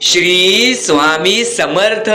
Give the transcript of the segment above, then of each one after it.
श्री स्वामी समर्थ।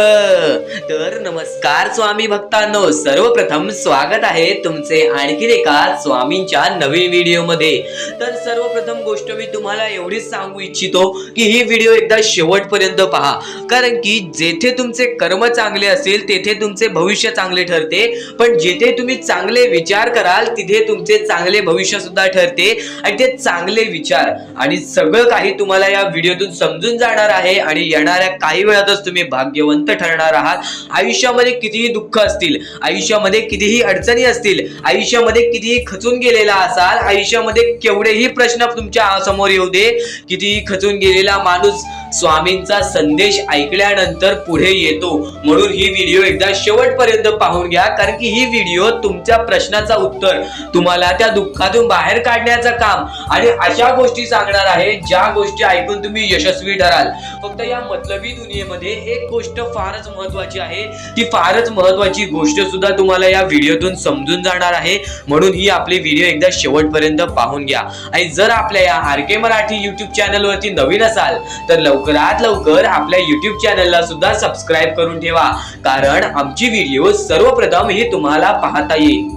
तर नमस्कार स्वामी भक्तांनो, सर्वप्रथम स्वागत आहे तुमचे आणखीन एका स्वामींच्या नवीन व्हिडिओ मध्ये। तर सर्वप्रथम गोष्ट मी तुम्हाला एवढीच सांगू इच्छितो की ही व्हिडिओ एकदा शेवटपर्यंत पहा, कारण की जेथे तुमचे कर्म चांगले असेल तेथे तुमचे भविष्य चांगले ठरते, पण जेथे तुम्ही चांगले विचार कराल तिथे तुमचे चांगले भविष्य सुद्धा ठरते। आणि ते चांगले विचार आणि सगळं काही तुम्हाला या व्हिडिओतून समजून जाणार आहे आणि येणाऱ्या काही वेळातच तुम्ही भाग्यवंत ठरणार आहात। आयुष्यामध्ये कितीही दुःख असतील, आयुष्यामध्ये कितीही अडचणी असतील, आयुष्यामध्ये कितीही खचून गेलेला असाल, आयुष्यामध्ये केवढेही प्रश्न तुमच्या समोर येऊ दे, कितीही खचून गेलेला माणूस स्वामींचा संदेश ऐकल्यानंतर पुढे येतो। म्हणून ही व्हिडिओ एकदा शेवटपर्यंत पाहून घ्या, कारण की ही व्हिडिओ तुमच्या प्रश्नाचा उत्तर, तुम्हाला त्या दुःखातून बाहेर काढण्याचं काम आणि अशा गोष्टी सांगणार आहे ज्या गोष्टी ऐकून तुम्ही यशस्वी ठराल। फक्त या मतलबी दुनियेमध्ये एक गोष्ट फारच महत्त्वाची आहे, ती फारच महत्त्वाची गोष्ट सुद्धा तुम्हाला या व्हिडिओतून समजून जाणार आहे। म्हणून ही आपली व्हिडिओ एकदा शेवटपर्यंत पाहून घ्या। आणि जर आपल्या या आरके मराठी YouTube चॅनल वरती नवीन असाल तर लवकरात लवकर आपल्या YouTube चॅनलला सुद्धा सबस्क्राइब करून ठेवा, कारण आमची व्हिडिओ सर्वप्रथम ही तुम्हाला पाहता येईल।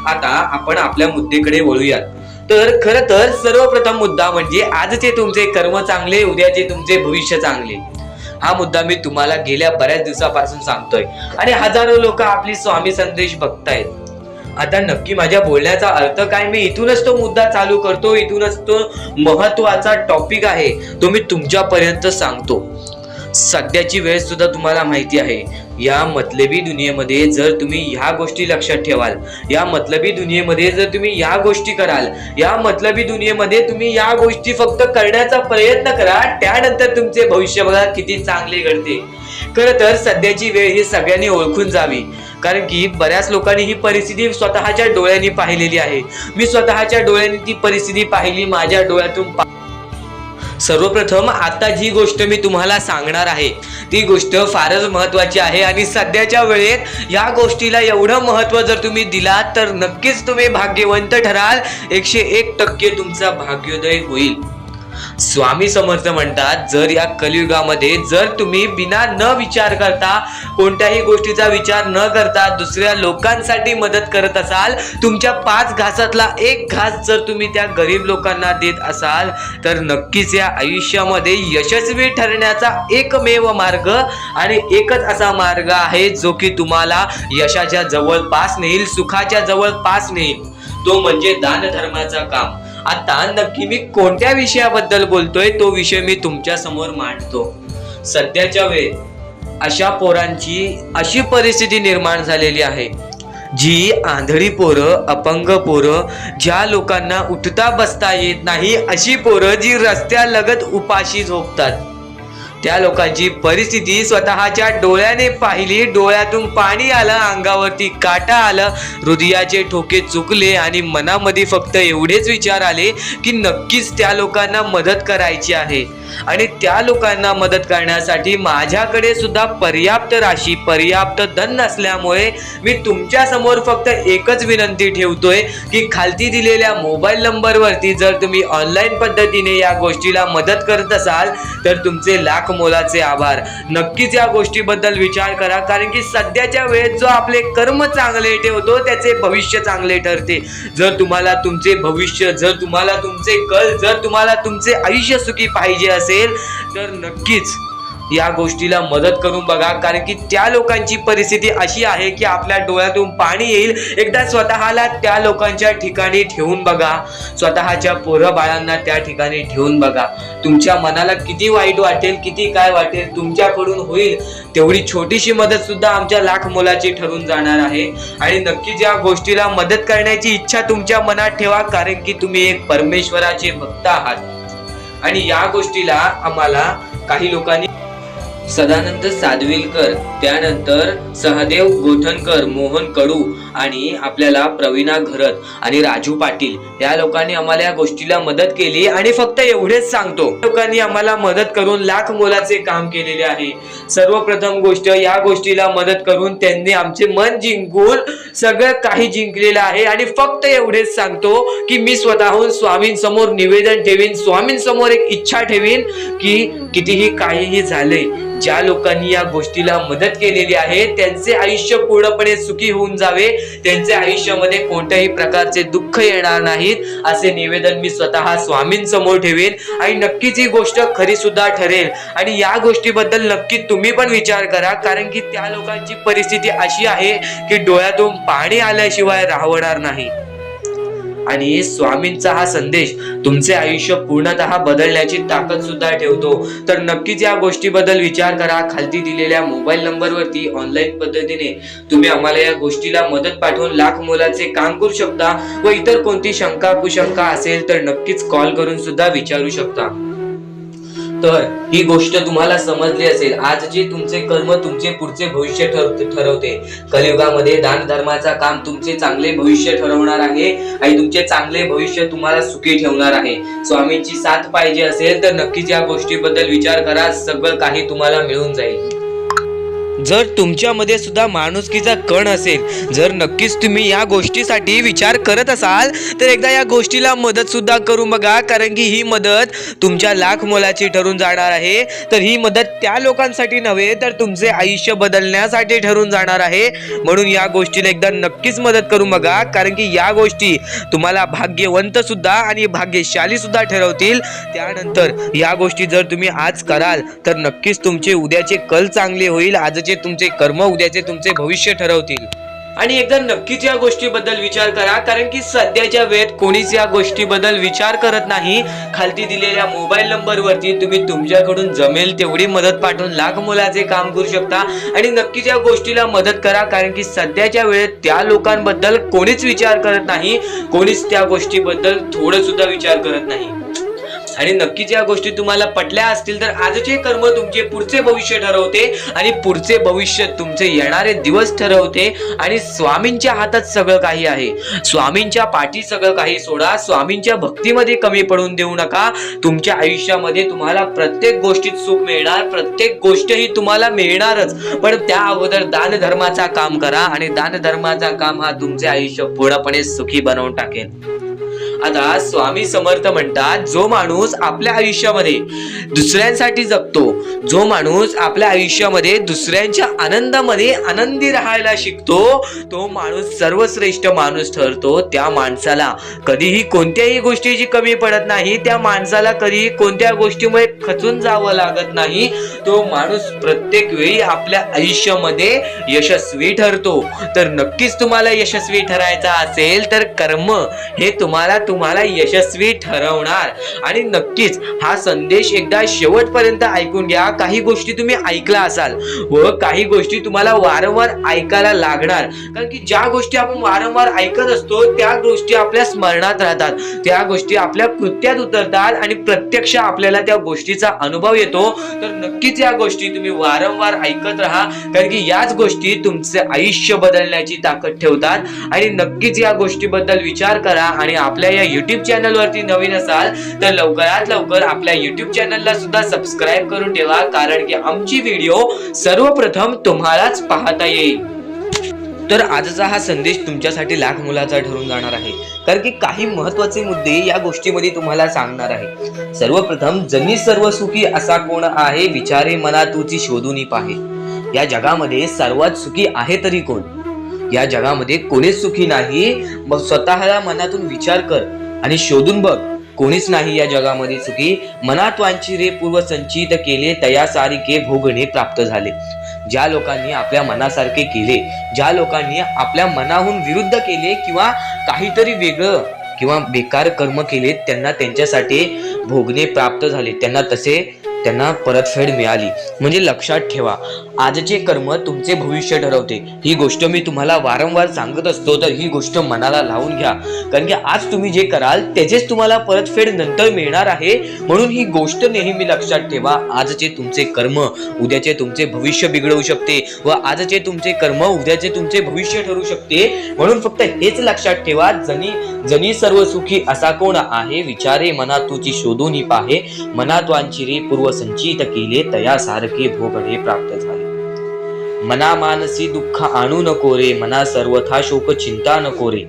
आता आपण आपल्या मुद्द्याकडे वळूयात। तर खरं तर सर्वप्रथम मुद्दा म्हणजे आजचे तुमचे कर्म चांगले, उद्याचे तुमचे भविष्य चांगले। हा मुद्दा मी तुम्हाला गेल्या बऱ्याच दिवसापासून सांगतोय आणि हजारो लोक आपली स्वामी संदेश बघतायत। आता नक्की माझ्या बोलण्याचा अर्थ काय, मी इथूनच तो मुद्दा चालू करतो, इथूनच तो महत्वाचा टॉपिक आहे तो मी तुमच्यापर्यंत सांगतो। सध्याची वेळ सुद्धा तुम्हाला माहिती आहे, या मतलबी दुनियेमध्ये जर तुम्ही ह्या गोष्टी लक्षात ठेवाल, या मतलबी दुनियेमध्ये जर तुम्ही ह्या गोष्टी कराल, या मतलबी दुनियेमध्ये तुम्ही या गोष्टी फक्त करण्याचा प्रयत्न करा, त्यानंतर तुमचे भविष्य बघा किती चांगले घडते। खरं तर सध्याची वेळ ही सगळ्यांनी ओळखून जावी, कारण की बऱ्याच लोकांनी ही परिस्थिती स्वतःच्या डोळ्यांनी पाहिलेली आहे। मी स्वतःच्या डोळ्यांनी ती परिस्थिती पाहिली, माझ्या डोळ्यातून सर्वप्रथम आता जी गोष्ट मी तुम्हाला सांगणार आहे ती गोष्ट फारच महत्त्वाची आहे आणि सध्याच्या वेळेत या गोष्टीला एवढं महत्त्व जर तुम्ही दिलात तर नक्कीच तुम्ही भाग्यवंत ठराल, 101% तुमचा भाग्योदय होईल। स्वामी समर्थ म्हणतात, जर या कलियुगामध्ये जर तुम्ही बिना न विचार करता, कोणत्याही गोष्टीचा विचार न करता दुसऱ्या लोकांसाठी मदत करत असाल, तुमच्या 5 घासातला 1 घास जर तुम्ही त्या गरीब लोकांना देत असाल तर नक्कीच या आयुष्यामध्ये यशस्वी ठरण्याचा एकमेव मार्ग आणि एकच असा मार्ग आहे जो की तुम्हाला यशाच्या जवळपास नेईल, सुखाच्या जवळपास नेईल, तो म्हणजे दान धर्माचा काम। आता नक्की मी कोणत्या विषयाबद्दल बोलतोय तो विषय मी तुमच्या समोर मांडतो। सध्याच्या वेळेत अशा पोरांची अशी परिस्थिती निर्माण झालेली आहे, जी आंधळी पोरं, अपंग पोरं, ज्या लोकांना उठता बसता येत नाही अशी पोरं जी रस्त्यालगत उपाशी झोपतात, त्या लोकांची परिस्थिती स्वतःच्या डोळ्याने पाहिली, डोळ्यातून पाणी आलं, अंगावरती काटा आलं, हृदयाचे ठोके चुकले आणि मनामध्ये फक्त एवढेच विचार आले की नक्कीच त्या लोकांना मदत करायची आहे। आणि त्या लोकांना मदत करण्यासाठी माझ्याकडे सुद्धा पर्याप्त राशी, पर्याप्त धन नसल्यामुळे मी तुमच्या समोर फक्त एकच विनंती ठेवतोय की खालती दिलेल्या मोबाईल नंबरवरती जर तुम्ही ऑनलाईन पद्धतीने या गोष्टीला मदत करत असाल तर तुमचे लाख मोलाचे आभार। नक्कीच या गोष्टीबद्दल विचार करा, कारण की सध्याच्या वेळेत जो आपले कर्म चांगले ठेवतो त्याचे भविष्य चांगले ठरते। जर तुम्हाला तुमचे भविष्य, जर तुम्हाला तुमचे कल, जर तुम्हाला तुमचे आयुष्य सुखी पाहिजे असेल तर नक्कीच या गोष्टीला मदत करून बघा, कारण की त्या लोकांची परिस्थिती अशी आहे की आपल्या डोळ्यातून पाणी येईल। एकदा स्वतःला त्या लोकांच्या ठिकाणी ठेवून बघा, स्वतःच्या पोरं बाळांना त्या ठिकाणी ठेवून बघा, तुमच्या मनाला किती वाईट वाटेल, किती काय वाटेल, तुमच्याकडून होईल तेवढी छोटीशी मदत सुद्धा आमच्या लाख मोलाची ठरून जाणार आहे। आणि नक्कीच या गोष्टीला मदत करण्याची इच्छा तुमच्या मनात ठेवा, कारण की तुम्ही एक परमेश्वराचे भक्त आहात। आणि या गोष्टीला आम्हाला काही लोकांनी सदानंद सादविलकर, त्यानंतर सहदेव गोठणकर, मोहन कडू आणि आपल्याला प्रवीणा घरत आणि राजू पाटील या लोकांनी आम्हाला या गोष्टीला मदत केली. आणि फक्त एवढेच सांगतो, लोकांनी आम्हाला मदत करून लाख मोलाचे काम केलेले आहे. सर्वप्रथम गोष्ट, या गोष्टीला मदत करून त्यांनी आमचे मन जिंकून सगळं काही जिंकलेलं आहे. आणि फक्त एवढेच सांगतो की मी स्वतःहून स्वामींसमोर निवेदन ठेवीन, स्वामींसमोर एक इच्छा ठेवीन की कितीही काहीही झाले, ज्या लोकांनी या गोष्टीला मदत केलेली आहे त्यांचे आयुष्य पूर्णपणे सुखी होऊन जावे, त्यांच्या आयुष्यामध्ये कोणत्याही प्रकारचे दुःख येणार नाहीत, असे निवेदन मी स्वतः स्वामींसमोर ठेवेन. आणि नक्कीच ही गोष्ट खरी सुद्धा ठरेल. आणि या गोष्टीबद्दल नक्की तुम्ही पण विचार करा, कारण की त्या लोकांची परिस्थिती अशी आहे की डोळ्यातून पाणी आल्याशिवाय राहणार नाही. आणि स्वामींचा हा संदेश तुमचे आयुष्य पूर्णतः बदलण्याची ताकद सुद्धा ठेवतो. तर नक्कीच या गोष्टीबद्दल विचार करा. खालती दिलेल्या मोबाईल नंबरवरती ऑनलाईन पद्धतीने तुम्ही आम्हाला या गोष्टीला मदत पाठवून लाख मोलाचे काम करू शकता. व इतर कोणती शंका कुशंका असेल तर नक्कीच कॉल करून सुद्धा विचारू शकता. तर ही गोष्ट तुम्हाला समजली असेल. आज जे तुमचे कर्म तुमचे पुढचे भविष्य ठरवते. कलियुगामध्ये दान धर्माचा काम तुमचे चांगले भविष्य ठरवणार आहे आणि तुमचे चांगले भविष्य तुम्हाला सुखी ठेवणार आहे. स्वामींची साथ पाहिजे असेल तर नक्कीच या गोष्टीबद्दल विचार करा, सगळं काही तुम्हाला मिळून जाईल. जर तुमच्यामध्ये सुद्धा माणुसकीचा कण असेल, जर नक्कीच तुम्ही या गोष्टीसाठी विचार करत असाल तर एकदा या गोष्टीला मदत सुद्धा करून बघा, कारण की ही मदत तुमच्या लाख मोलाची ठरून जाणार आहे. तर ही मदत त्या लोकांसाठी नव्हे तर तुमचे आयुष्य बदलण्यासाठी ठरून जाणार आहे. म्हणून या गोष्टीला एकदा नक्कीच मदत करून बघा, कारण की या गोष्टी तुम्हाला भाग्यवंत सुद्धा आणि भाग्यशाली सुद्धा ठरवतील. त्यानंतर या गोष्टी जर तुम्ही आज कराल तर नक्कीच तुमचे उद्याचे कल चांगले होईल. आजचे तुमचे कर्म उद्याचे तुमचे भविष्य ठरवतील. आणि एकदा नक्कीच या गोष्टीबद्दल विचार करा, कारण की सध्याच्या वेळेत कोणीच या गोष्टीबद्दल विचार करत नाही. खालती दिलेल्या मोबाईल नंबरवरती तुम्ही तुमच्याकडून जमेल तेवढी मदत पाठवून लाख मोलाचे काम करू शकता. आणि नक्कीच या गोष्टीला मदत करा, कारण की सध्याच्या वेळेत त्या लोकांबद्दल कोणीच विचार करत नाही, कोणीच त्या गोष्टीबद्दल थोडं सुद्धा विचार करत नाही. आणि नक्कीच या गोष्टी तुम्हाला पटल्या असतील तर आजचे कर्म तुमचे पुढचे भविष्य ठरवते आणि पुढचे भविष्य तुमचे येणारे दिवस ठरवते. आणि स्वामींच्या हातात सगळं काही आहे. स्वामींच्या पाठी सगळं काही सोडा. स्वामींच्या भक्तीमध्ये कमी पडून देऊ नका. तुमच्या आयुष्यामध्ये तुम्हाला प्रत्येक गोष्टीत सुख मिळणार, प्रत्येक गोष्ट ही तुम्हाला मिळणारच. पण त्या अगोदर दान धर्माचा काम करा आणि दान धर्माचा काम हा तुमचे आयुष्य पूर्णपणे सुखी बनवून टाकेल. आता स्वामी समर्थ म्हणतात, जो माणूस आपल्या आयुष्यामध्ये दुसऱ्यांसाठी जगतो, जो माणूस आपल्या आयुष्यामध्ये दुसऱ्यांच्या आनंदामध्ये आनंदी राहायला शिकतो, तो माणूस सर्वश्रेष्ठ माणूस ठरतो. त्या माणसाला कधीही कोणत्याही गोष्टीची कमी पडत नाही. त्या माणसाला कधीही कोणत्या गोष्टीमुळे खचून जावं लागत नाही. तो माणूस प्रत्येक वेळी आपल्या आयुष्यामध्ये यशस्वी ठरतो. तर नक्कीच तुम्हाला यशस्वी ठरायचा असेल तर कर्म हे तुम्हाला यशस्वी ठरवणार. आणि नक्कीच हा संदेश एकदा शेवटपर्यंत ऐकून घ्या. काही गोष्टी तुम्ही ऐकला असाल व काही गोष्टी तुम्हाला वारंवार ऐकायला लागणार, कारण की ज्या गोष्टी आपण वारंवार ऐकत असतो त्या गोष्टी आपल्या स्मरणात राहतात, त्या गोष्टी आपल्या कृत्यात उतरतात आणि प्रत्यक्ष आपल्याला त्या गोष्टीचा अनुभव येतो. तर नक्कीच या गोष्टी तुम्ही वारंवार ऐकत राहा, कारण की याच गोष्टी तुमचे आयुष्य बदलण्याची ताकद ठेवतात. आणि नक्कीच या गोष्टीबद्दल विचार करा. आणि आपल्या या युट्यूब चॅनल वरती नवीन असाल तर लवकरात लवकर आपल्या युट्यूब चॅनलला सुद्धा सबस्क्राईब करून ठेवा, कारण की आमची व्हिडिओ सर्वप्रथम तुम्हालाच पाहता येईल. तर आजचा हा संदेश तुमच्यासाठी लाख मोलाचा ठरून जाणार आहे, कारण की काही महत्त्वाचे मुद्दे या गोष्टीमध्ये तुम्हाला सांगणार आहे. सर्वप्रथम, जनी सर्व सुखी असा कोण आहे, विचारे मना तुची शोधून पाहे. या जगामध्ये सर्वात सुखी आहे तरी कोण? या जगामध्ये कोणीच सुखी नाही. मग स्वतःला मनातून विचार कर आणि शोधून बघ, कोणीच नाही या जगामध्ये सुखी. मनात वांछिरे पूर्व संचित केले, तया सारिके भोगणे प्राप्त झाले. ज्या लोकांनी आपल्या मनासारखे केले, ज्या लोकांनी आपल्या मनाहून विरुद्ध केले किंवा काहीतरी वेगळं किंवा बेकार कर्म केले, त्यांना त्यांच्यासाठी भोगणे प्राप्त झाले. त्यांना परतफेड मिळाली. म्हणजे लक्षात ठेवा, आजचे कर्म तुमचे भविष्य ठरवते. ही गोष्ट मी तुम्हाला वारंवार सांगत असतो, तर ही गोष्ट मनाला लावून घ्या. कारण की आज तुम्ही जे कराल त्याचेच तुम्हाला परतफेड नंतर मिळणार आहे. म्हणून ही गोष्ट नेहमी लक्षात ठेवा. आजचे तुमचे कर्म उद्याचे तुमचे भविष्य बिघडवू शकते व आजचे तुमचे कर्म उद्याचे तुमचे भविष्य ठरू शकते. म्हणून फक्त हेच लक्षात ठेवा, जनी सर्व सुखी असा कोण आहे, विचारे मना तुझी शोधून पाहे, मनात वांचिरे पूर्व संचित केले, तया सारखे भोगडे प्राप्त झाले. मना मानसी दुःख आणू नको रे, मना सर्वथा शोक चिंता नको रे.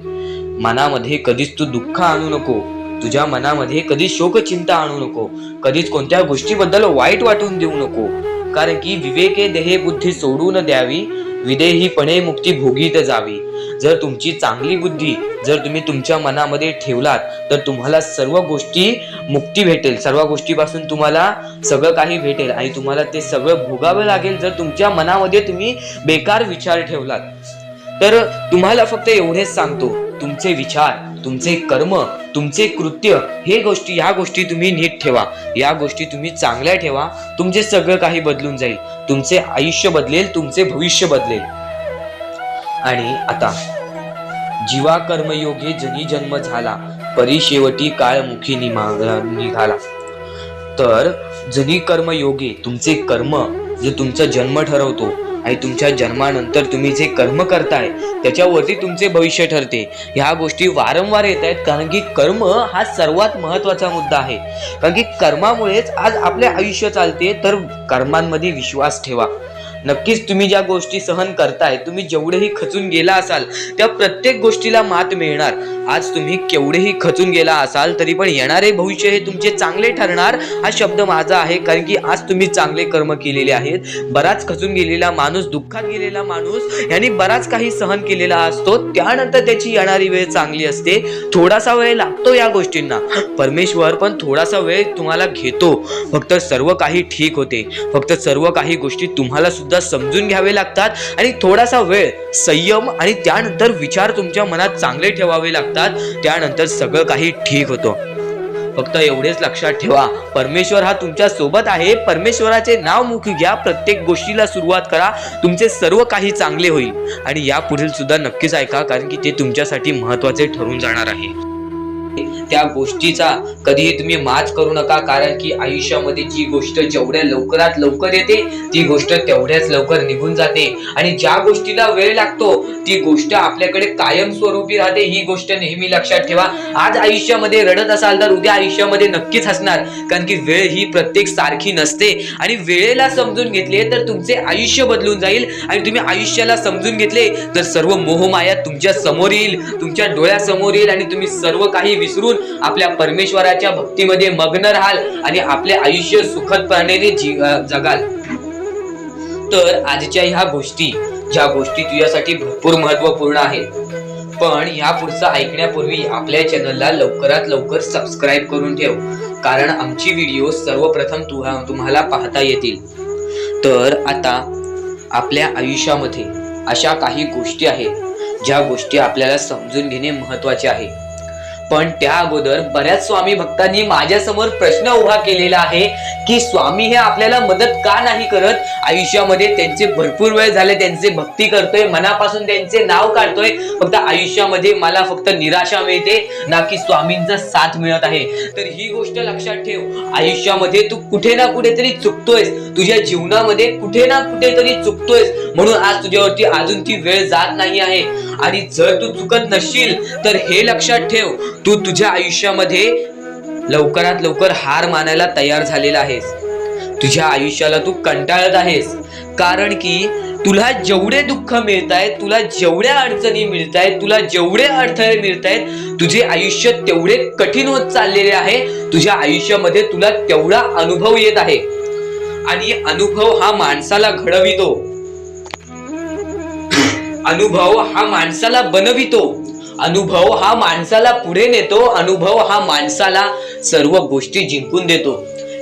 मनामध्ये कधीच तू दुःख आणू नको, तुझ्या मनामध्ये कधीच शोक चिंता आणू नको, कधीच कोणत्या गोष्टीबद्दल वाईट वाटून देऊ नको. कारण की विवेके देहे बुद्धी सोडून द्यावी, विदेहीपणे मुक्ती भोगीत जावी. जर तुमची चांगली बुद्धी जर तुम्ही तुमच्या मनामध्ये ठेवलात तर तुम्हाला सर्व गोष्टी मुक्ती भेटेल, सर्व गोष्टीपासून तुम्हाला सगळं काही भेटेल आणि तुम्हाला ते सगळं भोगावं लागेल जर तुमच्या मनामध्ये तुम्ही बेकार विचार ठेवलात. तर तुम्हाला फक्त एवढेच सांगतो, तुमचे विचार, तुमचे कर्म, तुमचे कृत्य या गोष्टी तुम्ही नीट ठेवा, या गोष्टी तुम्ही चांगल्या ठेवा. तुमचे सगळं काही बदलून जाईल, तुमचे आयुष्य बदलेल, तुमचे भविष्य बदलेल. आणि आता जीवा कर्मयोगे जनी जन्म झाला, परी शेवटी काळ मुखी निघाला. तर जनी कर्मयोगे तुमचे कर्म जे तुमचा जन्म ठरवतो आणि तुमच्या जन्मानंतर तुम्ही जे कर्म करताय त्याच्यावरती तुमचे भविष्य ठरते. ह्या गोष्टी वारंवार येत आहेत कारण की कर्म हा सर्वात महत्वाचा मुद्दा आहे. कारण की कर्मामुळेच आज आपले आयुष्य चालते. तर कर्मांमध्ये विश्वास ठेवा. नक्कीच तुम्ही ज्या गोष्टी सहन करताय, तुम्ही जेवढेही खचून गेला असाल त्या प्रत्येक गोष्टीला मात मिळणार. आज तुम्ही केवढेही खचून गेला असाल तरी पण येणारे भविष्य हे तुमचे चांगले ठरणार, हा शब्द माझा आहे. कारण की आज तुम्ही चांगले कर्म केलेले आहेत. बराच खचून गेलेला माणूस, दुःखात गेलेला माणूस यांनी बराच काही सहन केलेला असतो, त्यानंतर त्याची येणारी वेळ चांगली असते. थोडासा वेळ लागतो या गोष्टींना, परमेश्वर पण थोडासा वेळ तुम्हाला घेतो. फक्त सर्व काही ठीक होते, फक्त सर्व काही गोष्टी तुम्हाला सुद्धा समजून घ्यावे लागतात आणि थोडासा वेळ संयम आणि त्यानंतर विचार तुमच्या मनात चांगले ठेवावे लागतात. त्यानंतर सगळं काही ठीक होतं. फक्त एवढेच लक्षात ठेवा, परमेश्वर हा तुमच्या सोबत आहे. परमेश्वराचे नाव मुखी घ्या, प्रत्येक गोष्टीला सुरुवात करा, तुमचे सर्व काही चांगले होईल. आणि या पुढील सुद्धा नक्कीच ऐका, कारण की ते तुमच्यासाठी महत्त्वाचे ठरून जाणार आहे. त्या गोष्टीचा कधीही तुम्ही माज करू नका, कारण की आयुष्यामध्ये जी गोष्ट जेवढ्या लवकरात लवकर येते ती गोष्ट तेवढ्याच लवकर निघून जाते. आणि ज्या गोष्टीला वेळ लागतो ती गोष्ट आपल्याकडे कायमस्वरूपी राहते. ही गोष्ट नेहमी लक्षात ठेवा. आज आयुष्यामध्ये रडत असाल तर उद्या आयुष्यामध्ये नक्कीच हसणार, कारण की वेळ ही प्रत्येक सारखी नसते. आणि वेळेला समजून घेतले तर तुमचे आयुष्य बदलून जाईल. आणि तुम्ही आयुष्याला समजून घेतले तर सर्व मोहमाया तुमच्या समोर येईल, तुमच्या डोळ्यासमोर येईल आणि तुम्ही सर्व काही विसरून आपल्या परमेश्वराच्या भक्तीमध्ये मग्न राहाल आणि आपले आयुष्य सुखदपणे जगाल. तर आजच्या ह्या गोष्टी, ज्या गोष्टी तुझ्यासाठी भरपूर महत्वपूर्ण आहेत, पण ह्या पुढचं ऐकण्यापूर्वी आपल्या चॅनलला लवकरात लवकर सबस्क्राईब करून ठेव, कारण आमची व्हिडिओ सर्वप्रथम तुम्हाला पाहता येतील. तर आता आपल्या आयुष्यामध्ये अशा काही गोष्टी आहेत ज्या गोष्टी आपल्याला समजून घेणे महत्वाचे आहे. पण त्या अगोदर बऱ्याच स्वामी भक्तांनी माझ्या समोर प्रश्न उभा केलेला आहे की स्वामी हे आपल्याला मदत का नाही करत. आयुष्यामध्ये त्यांचे भरपूर वेळ झाले, त्यांचे भक्ती करतोय, मनापासून त्यांचे नाव काढतोय, फक्त आयुष्यामध्ये मला फक्त निराशा मिळते, ना की स्वामींचा साथ मिळत आहे. तर ही गोष्ट लक्षात ठेव, आयुष्यामध्ये तू कुठे ना कुठेतरी चुकतोयस, तुझ्या जीवनामध्ये कुठे ना कुठेतरी चुकतोयस, म्हणून आज तुझ्यावरती अजून ती वेळ जात नाही आहे. आणि जर तू चुकत नसशील तर हे लक्षात ठेव, तू तुझ्या आयुष्यामध्ये लवकरात लवकर हार मानायला तयार झालेला आहेस. तुझ्या आयुष्याला तू कंटाळत आहेस, कारण की तुला जेवढे दुःख मिळतायत, तुला जेवढ्या अडचणी मिळतायत, तुला जेवढे अडथळे मिळतायत, तुझे आयुष्य तेवढे कठीण होत चाललेले आहे. तुझ्या आयुष्यामध्ये तुला तेवढा अनुभव येत आहे. आणि अनुभव हा माणसाला घडवितो, अनुभव हा माणसाला बनवितो, अनुभव हा माणसाला पुढे नेतो, अनुभव हा माणसाला सर्व गोष्टी जिंकून देतो.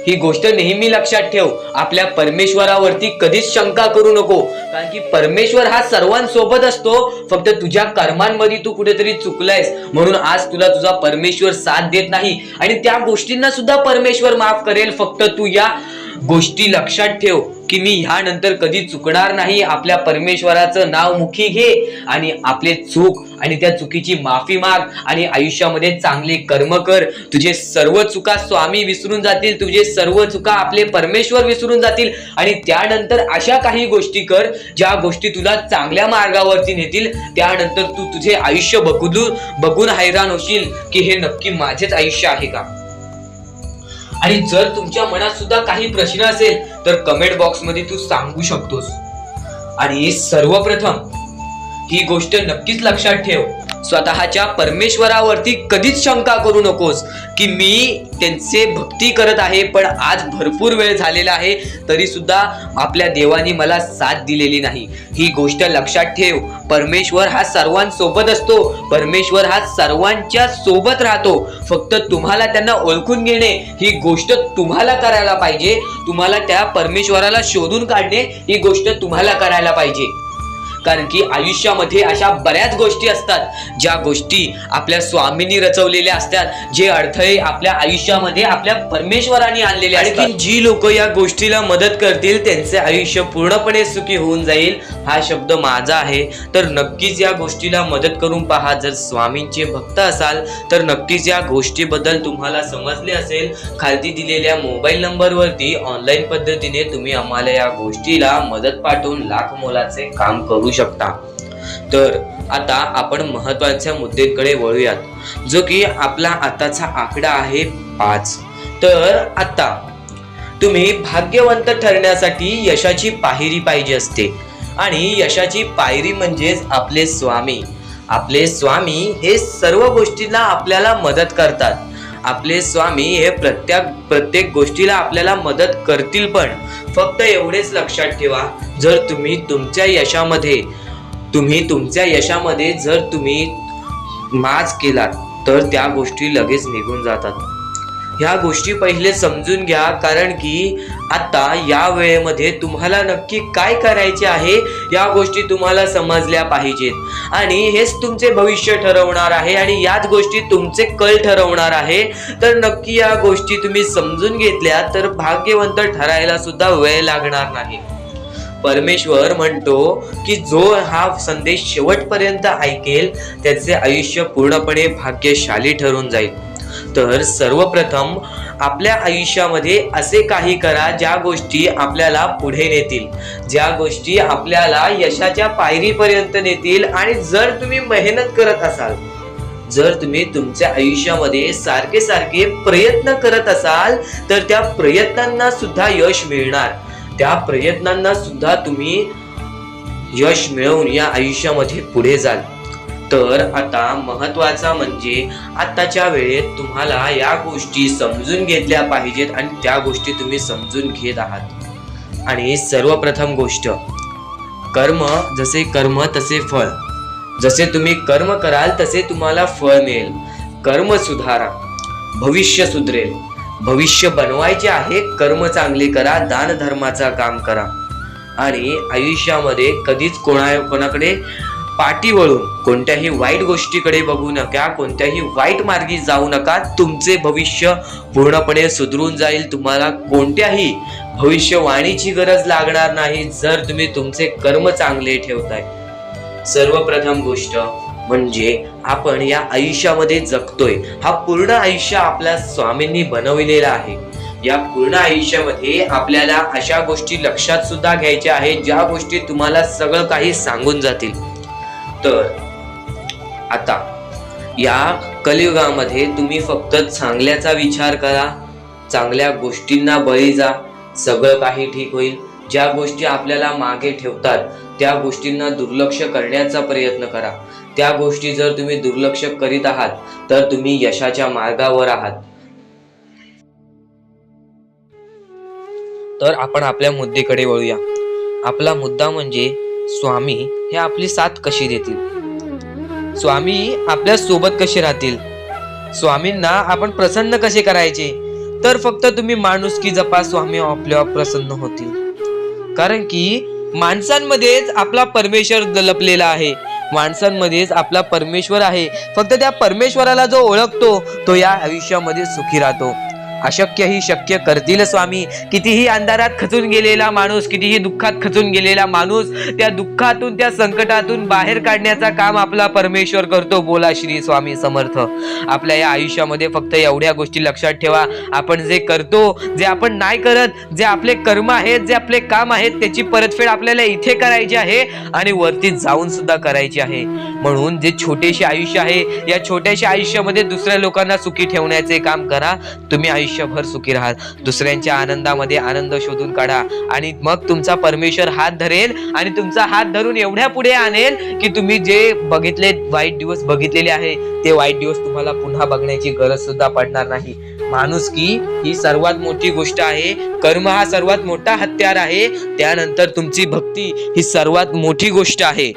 ही गोष्ट नेहमी लक्षात ठेव. आपल्या परमेश्वरावरती कधीच शंका करू नको, कारण की परमेश्वर हा सर्वांसोबत असतो. फक्त तुझ्या कर्मांमध्ये तू कुठेतरी चुकलायस, म्हणून आज तुला तुझा परमेश्वर साथ देत नाही. आणि त्या गोष्टींना सुद्धा परमेश्वर माफ करेल, फक्त तू या गोष्टी लक्षात ठेव की मी ह्यानंतर कधी चुकणार नाही. आपल्या परमेश्वराचं नाव मुखी घे आणि आपले चूक आणि त्या चुकीची माफी माग आणि आयुष्यामध्ये चांगले कर्म कर. तुझे सर्व चुका स्वामी विसरून जातील, तुझे सर्व चुका आपले परमेश्वर विसरून जातील आणि त्यानंतर अशा काही गोष्टी कर ज्या गोष्टी तुला चांगल्या मार्गावरती नेतील. त्यानंतर तू तुझे आयुष्य बघून हैराण होशील की हे नक्की माझेच आयुष्य आहे का. आणि जर तुमच्या मनात सुद्धा काही प्रश्न असेल तर कमेंट बॉक्स मध्ये तू सांगू शकतोस. आणि सर्वप्रथम ही गोष्ट नक्कीच लक्षात ठेव, स्वतःच्या परमेश्वरावरती कधीच शंका करू नकोस की मी त्यांचे भक्ती करत आहे पण आज भरपूर वेळ झालेला आहे तरी सुद्धा आपल्या देवानी मला साथ दिलेली नाही. ही गोष्ट लक्षात ठेव, परमेश्वर हा सर्वांसोबत असतो, परमेश्वर हा सर्वांच्या सोबत राहतो. फक्त तुम्हाला त्यांना ओळखून घेणे ही गोष्ट तुम्हाला करायला पाहिजे. तुम्हाला त्या परमेश्वराला शोधून काढणे ही गोष्ट तुम्हाला करायला पाहिजे. कारण की आयुष्यामध्ये अशा बऱ्याच गोष्टी असतात ज्या गोष्टी आपल्या स्वामींनी रचवलेल्या असतात, जे अडथळे आपल्या आयुष्यामध्ये आपल्या परमेश्वराने आणलेले असतात. आणखी जी लोक या गोष्टीला मदत करतील त्यांचे आयुष्य पूर्णपणे सुखी होऊन जाईल. हा शब्द माझा आहे. तर नक्कीच या गोष्टीला मदत करून पहा. जर स्वामींचे भक्त असाल तर नक्कीच या गोष्टीबद्दल तुम्हाला समजले असेल. खालती दिलेल्या मोबाईल नंबरवरती ऑनलाईन पद्धतीने तुम्ही आम्हाला या गोष्टीला मदत पाठवून लाख मोलाचे काम करू शकता. तर आता आपण महत्वाच्या मुद्द्याकडे वळूयात, जो की आपला आताचा आकडा आहे 5. तर आता तुम्ही भाग्यवंत ठरण्यासाठी यशाची पायरी पाहिजे असते आणि यशाची पायरी म्हणजेच आपले स्वामी. आपले स्वामी हे सर्व गोष्टींना आपल्याला मदत करतात. आपले स्वामी हे प्रत्येक गोष्टीला आपल्याला मदत करतील. पण फक्त एवढेच लक्षात ठेवा, जर तुम्ही तुमच्या यशामध्ये जर तुम्ही माज केलात तर त्या गोष्टी लगेच निघून जातात. ह्या गोष्टी पहिले समजून घ्या, कारण की आता या वेळेमध्ये तुम्हाला नक्की काय करायचे आहे या गोष्टी तुम्हाला समजल्या पाहिजेत आणि हेच तुमचे भविष्य ठरवणार आहे आणि याच गोष्टी तुमचे कल ठरवणार आहे. तर नक्की या गोष्टी तुम्ही समजून घेतल्या तर भाग्यवंत ठरायला सुद्धा वेळ लागणार नाही. परमेश्वर म्हणतो की जो हा संदेश शेवटपर्यंत ऐकेल त्याचे आयुष्य पूर्णपणे भाग्यशाली ठरून जाईल. तर सर्वप्रथम आपल्या आयुष्यामध्ये असे काही करा ज्या गोष्टी आपल्याला पुढे नेतील, ज्या गोष्टी आपल्याला यशाच्या पायरीपर्यंत नेतील. आणि जर तुम्ही मेहनत करत असाल, जर तुम्ही तुमच्या आयुष्यामध्ये सारखे सारखे प्रयत्न करत असाल तर त्या प्रयत्नांना सुद्धा यश मिळणार. त्या प्रयत्नांना सुद्धा तुम्ही यश मिळवून या आयुष्यामध्ये पुढे जाल. तर आता महत्वाचा म्हणजे आताच्या वेळेत तुम्हाला या गोष्टी समजून घेतल्या पाहिजेत आणि त्या गोष्टी तुम्ही समजून घेत आहात. आणि सर्वप्रथम गोष्ट, जसे कर्म तसे फळ. जसे तुम्ही कर्म कराल तसे तुम्हाला फळ मिळेल. कर्म सुधारा, भविष्य सुधरेल. भविष्य बनवायचे आहे, कर्म चांगले करा, दान धर्माचा काम करा आणि आयुष्यामध्ये कधीच कोणाकडे पाठी वळून कोणत्याही वाईट गोष्टीकडे बघू नका, कोणत्याही वाईट मार्गी जाऊ नका. तुमचे भविष्य पूर्णपणे सुधरून जाईल. तुम्हाला कोणत्याही भविष्यवाणीची गरज लागणार नाही जर तुम्ही तुमचे कर्म चांगले ठेवताय. सर्वप्रथम गोष्ट म्हणजे आपण या आयुष्यामध्ये जगतोय, हा पूर्ण आयुष्य आपल्या स्वामींनी बनवलेला आहे. या पूर्ण आयुष्यामध्ये आपल्याला अशा गोष्टी लक्षात सुद्धा घ्यायच्या आहेत ज्या गोष्टी तुम्हाला सगळं काही सांगून जातील. तर आता या कलियुगामध्ये तुम्ही फक्त चांगल्याचा विचार करा, चांगल्या गोष्टींना बळी जा, सगळं काही ठीक होईल. ज्या गोष्टी आपल्याला मागे ठेवतात त्या गोष्टींना दुर्लक्ष करण्याचा प्रयत्न करा. त्या गोष्टी जर तुम्ही दुर्लक्ष करीत आहात तर तुम्ही यशाच्या मार्गावर आहात. तर आपण आपल्या मुद्द्याकडे वळूया. आपला मुद्दा म्हणजे स्वामी हे आपली साथ कशी देतील, स्वामी आपल्या सोबत कसे राहतील, स्वामींना आपण प्रसन्न कसे करायचे. तर फक्त तुम्ही माणुसकी जपा, स्वामी आपल्यावर प्रसन्न होतील. कारण की माणसांमध्येच आपला परमेश्वर लपलेला आहे, माणसांमध्येच आपला परमेश्वर आहे. फक्त त्या परमेश्वराला जो ओळखतो तो या आयुष्यामध्ये सुखी राहतो. अशक्य ही शक्य करतील स्वामी. कितीही अंधारात खचून गेलेला माणूस, कितीही दुःखात खचून गेलेला माणूस, त्या दुःखातून त्या संकटातून बाहेर काढण्याचा काम आपला परमेश्वर करतो. बोला श्री स्वामी समर्थ. आपल्या या आयुष्यामध्ये फक्त एवढ्या गोष्टी लक्षात ठेवा, आपण जे करतो, जे आपण नाही करत, जे आपले कर्म आहेत, जे आपले काम आहेत, त्याची परतफेड आपल्याला इथे करायची आहे आणि वरती जाऊन सुद्धा करायची आहे. म्हणून जे छोटेसे आयुष्य आहे, या छोट्याशा आयुष्यामध्ये दुसऱ्या लोकांना सुखी ठेवण्याचे काम करा. तुम्ही आयुष्यभर सुखी राहा. दुसऱ्यांच्या आनंदामध्ये आनंद शोधून काढा आणि मग तुमचा परमेश्वर हात धरेल आणि तुमचा हात धरून एवढ्या पुढे आणेल की तुम्ही जे बघितले वाईट दिवस बघितलेले आहे, ते वाईट दिवस तुम्हाला पुन्हा बघण्याची गरज सुद्धा पडणार नाही. माणुसकी ही सर्वात मोठी गोष्ट आहे. कर्म हा सर्वात मोठा हत्यार आहे. त्यानंतर तुमची भक्ती ही सर्वात मोठी गोष्ट आहे.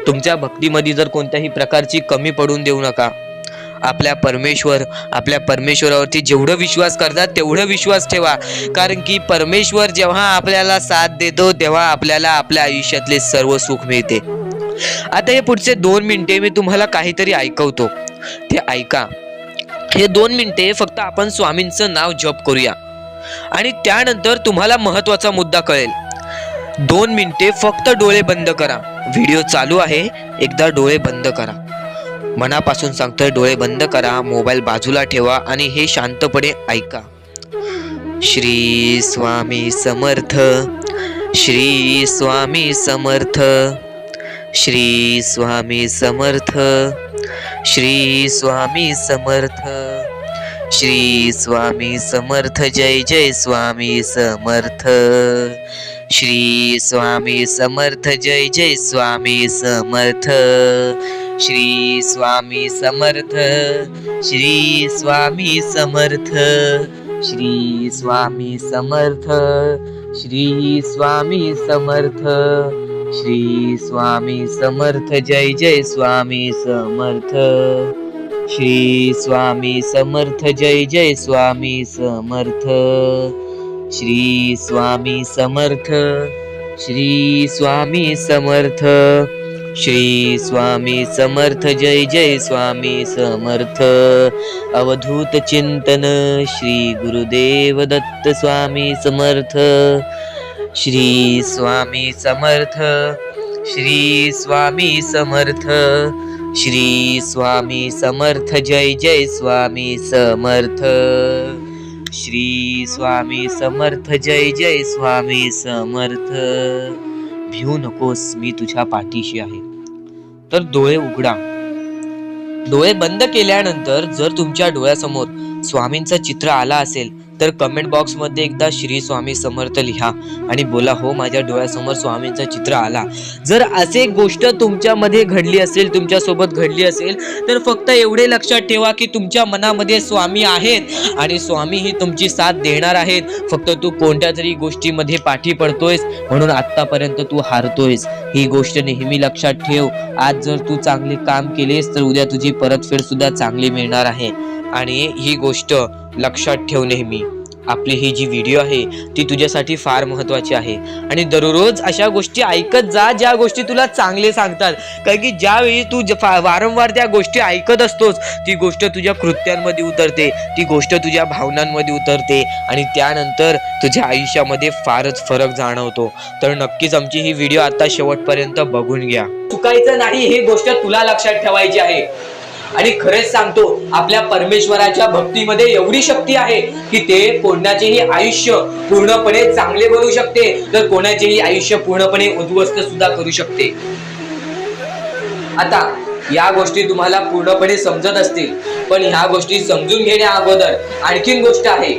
तुमच्या भक्तीमध्ये जर कोणत्याही प्रकारची कमी पडून देऊ नका. आपल्या परमेश्वरावरती जेवढं विश्वास करतात तेवढं विश्वास ठेवा. कारण की परमेश्वर जेव्हा आपल्याला साथ देतो तेव्हा आपल्याला आपल्या आयुष्यातले सर्व सुख मिळते. आता हे पुढचे 2 मिनिटे मी तुम्हाला काहीतरी ऐकवतो, ते ऐका. हे 2 मिनिटे फक्त आपण स्वामींचं नाव जप करूया आणि त्यानंतर तुम्हाला महत्वाचा मुद्दा कळेल. 2 मिनिटे फक्त डोळे बंद करा. व्हिडिओ चालू आहे, एकदा डोळे बंद करा. मनापासून सांगतोय, डोळे बंद करा, मोबाईल बाजूला ठेवा आणि हे शांतपणे ऐका. श्री स्वामी समर्थ, श्री स्वामी समर्थ, श्री स्वामी समर्थ, श्री स्वामी समर्थ, श्री स्वामी समर्थ. जय जय स्वामी समर्थ. श्री स्वामी समर्थ. जय जय स्वामी समर्थ. श्री स्वामी समर्थ. श्री स्वामी समर्थ. श्री स्वामी समर्थ. श्री स्वामी समर्थ. श्री स्वामी समर्थ. जय जय स्वामी समर्थ. श्री स्वामी समर्थ. जय जय स्वामी समर्थ. श्री स्वामी समर्थ. श्री स्वामी समर्थ. श्री स्वामी समर्थ. जय जय स्वामी समर्थ. अवधूत चिंतन श्री गुरुदेव दत्त स्वामी समर्थ. श्री स्वामी समर्थ. श्री स्वामी समर्थ. श्री स्वामी समर्थ. जय जय स्वामी समर्थ. श्री स्वामी समर्थ. जय जय स्वामी समर्थ. भिवू नकोस, मी तुझ्या पाठीशी आहे. तर डोळे उघडा. डोळे बंद केल्यानंतर जर तुमच्या डोळ्यासमोर स्वामींचं चित्र आला असेल तर कमेंट बॉक्स मध्ये एकदा श्री स्वामी समर्थ लिहा आणि बोला, हो माझ्या डोळ्यासमोर स्वामींचं चित्र आला. जर असे गोष्ट तुमच्यामध्ये घडली असेल, तुमच्या सोबत घडली असेल, तर फक्त एवढे लक्षात ठेवा की तुमच्या मनामध्ये स्वामी आहेत आणि स्वामी ही तुमची साथ देणार आहेत. फक्त तू कोणत्या तरी गोष्टीमध्ये पाठी पडतोयस म्हणून आतापर्यंत तू हारतोयस. ही गोष्ट नेहमी लक्षात ठेव. आज जर तू चांगले काम केलेस तर उद्या तुझी परतफेड सुद्धा चांगली मिळणार आहे. आणि ही गोष्ट लक्षात ठेव नेहमी. आपली ही जी व्हिडिओ आहे ती तुझ्यासाठी फार महत्वाची आहे आणि दररोज अशा गोष्टी ऐकत जा ज्या गोष्टी तुला चांगले सांगतात. कारण की ज्यावेळी तू वारंवार त्या गोष्टी ऐकत असतोस ती गोष्ट तुझ्या कृत्यांमध्ये उतरते, ती गोष्ट तुझ्या भावनांमध्ये उतरते आणि त्यानंतर तुझ्या आयुष्यामध्ये फारच फरक जाणवतो. तर नक्कीच आमची ही व्हिडिओ आता शेवटपर्यंत बघून घ्या. चुकायचं नाही ही गोष्ट तुला लक्षात ठेवायची आहे. आणि खरेच सांगतो, आपल्या परमेश्वराच्या भक्तीमध्ये एवढी शक्ती आहे की ते कोणाचेही आयुष्य पूर्णपणे चांगले बनवू शकते, तर कोणाचेही आयुष्य पूर्णपणे उद्ध्वस्त सुद्धा करू शकते. आता या गोष्टी तुम्हाला पूर्णपणे समजत असतील, पण ह्या गोष्टी समजून घेण्या अगोदर आणखीन गोष्ट आहे.